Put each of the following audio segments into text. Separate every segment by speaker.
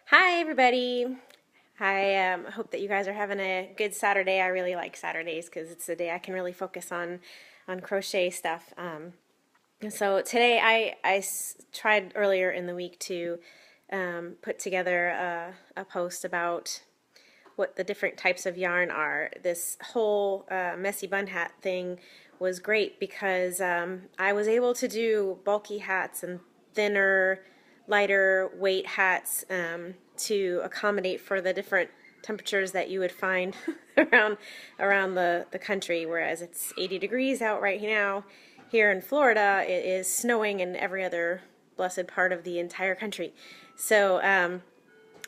Speaker 1: Hi everybody. I hope that you guys are having a good Saturday. I really like Saturdays because it's the day I can really focus on crochet stuff. So today I tried earlier in the week to put together a post about what the different types of yarn are. This whole messy bun hat thing was great because I was able to do bulky hats and thinner, lighter weight hats to accommodate for the different temperatures that you would find around the country. Whereas it's 80 degrees out right now, here in Florida it is snowing in every other blessed part of the entire country. So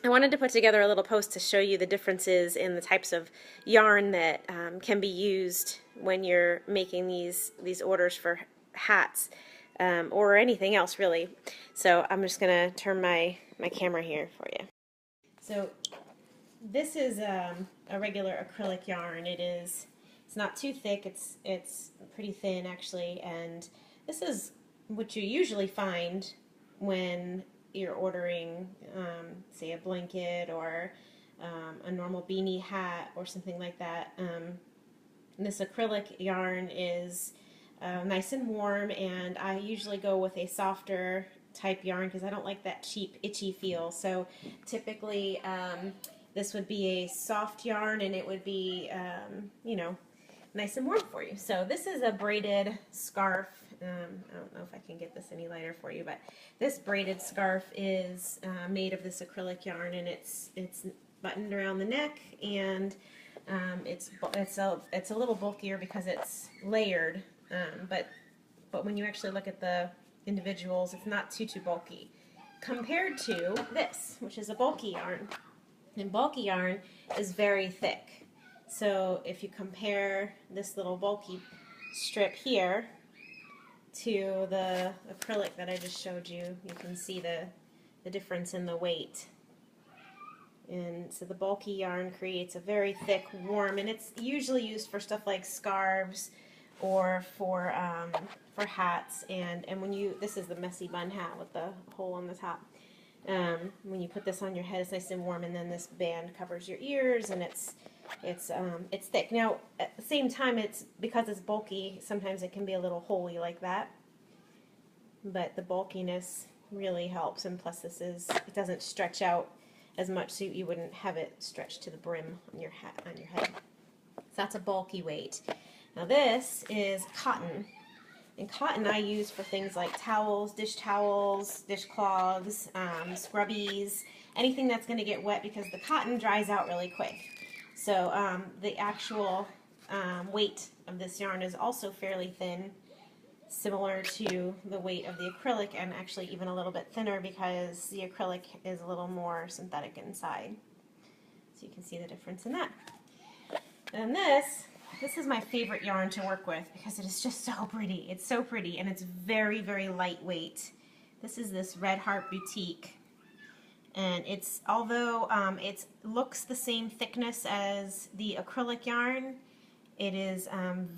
Speaker 1: I wanted to put together a little post to show you the differences in the types of yarn that can be used when you're making these orders for hats or anything else really. So I'm just going to turn my camera here for you. So this is a regular acrylic yarn. It's not too thick. It's pretty thin actually, and this is what you usually find when you're ordering, say, a blanket or a normal beanie hat or something like that. This acrylic yarn is nice and warm, and I usually go with a softer type yarn because I don't like that cheap, itchy feel. So typically this would be a soft yarn, and it would be, you know, nice and warm for you. So this is a braided scarf. I don't know if I can get this any lighter for you, but this braided scarf is made of this acrylic yarn, and it's buttoned around the neck, and it's a little bulkier because it's layered. But when you actually look at the individuals, it's not too bulky compared to this, which is a bulky yarn. And bulky yarn is very thick. So if you compare this little bulky strip here to the acrylic that I just showed you, you can see the difference in the weight. And so the bulky yarn creates a very thick, warm, and it's usually used for stuff like scarves or for hats. And when this is the messy bun hat with the hole on the top. When you put this on your head, it's nice and warm, and then this band covers your ears, and it's thick. Now, at the same time, because it's bulky, sometimes it can be a little holey like that. But the bulkiness really helps, and plus it doesn't stretch out as much, so you wouldn't have it stretched to the brim on your hat on your head. So that's a bulky weight. Now this is cotton. And cotton I use for things like towels, dishcloths, scrubbies, anything that's going to get wet, because the cotton dries out really quick. So the actual weight of this yarn is also fairly thin, similar to the weight of the acrylic, and actually even a little bit thinner because the acrylic is a little more synthetic inside. So you can see the difference in that. And this is my favorite yarn to work with because it is just so pretty. It's so pretty, and it's very, very lightweight. This is this Red Heart Boutique, and although it looks the same thickness as the acrylic yarn, it is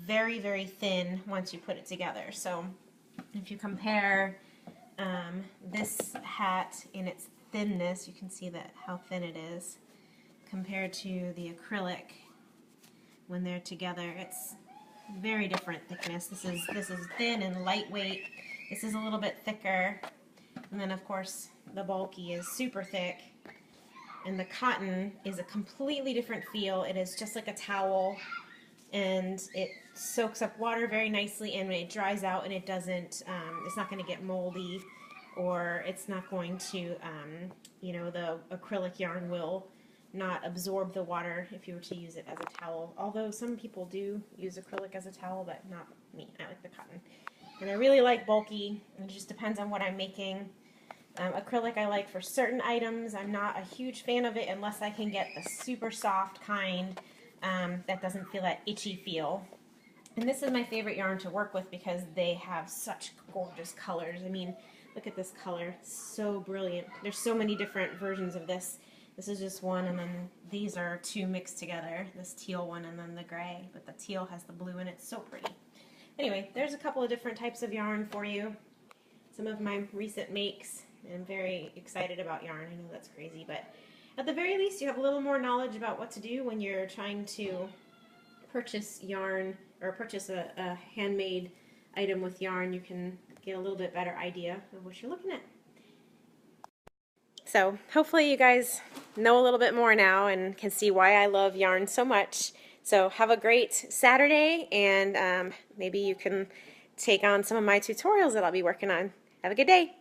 Speaker 1: very, very thin once you put it together. So if you compare this hat in its thinness, you can see how thin it is compared to the acrylic. When they're together, it's very different thickness. This is thin and lightweight. This is a little bit thicker, and then of course the bulky is super thick, and the cotton is a completely different feel. It is just like a towel, and it soaks up water very nicely, and when it dries out, and it doesn't, it's not going to get moldy, or it's not going to, you know, the acrylic yarn will not absorb the water if you were to use it as a towel. Although some people do use acrylic as a towel, but not me. I like the cotton. And I really like bulky. It just depends on what I'm making. Acrylic I like for certain items. I'm not a huge fan of it unless I can get the super soft kind that doesn't feel that itchy feel. And this is my favorite yarn to work with because they have such gorgeous colors. I mean, look at this color. It's so brilliant. There's so many different versions of this. This is just one, and then these are two mixed together, this teal one and then the gray, but the teal has the blue in it. It's so pretty. Anyway, there's a couple of different types of yarn for you. Some of my recent makes. I'm very excited about yarn. I know that's crazy, but at the very least you have a little more knowledge about what to do when you're trying to purchase yarn or purchase a handmade item with yarn. You can get a little bit better idea of what you're looking at. So hopefully you guys know a little bit more now and can see why I love yarn so much. So have a great Saturday, and maybe you can take on some of my tutorials that I'll be working on. Have a good day.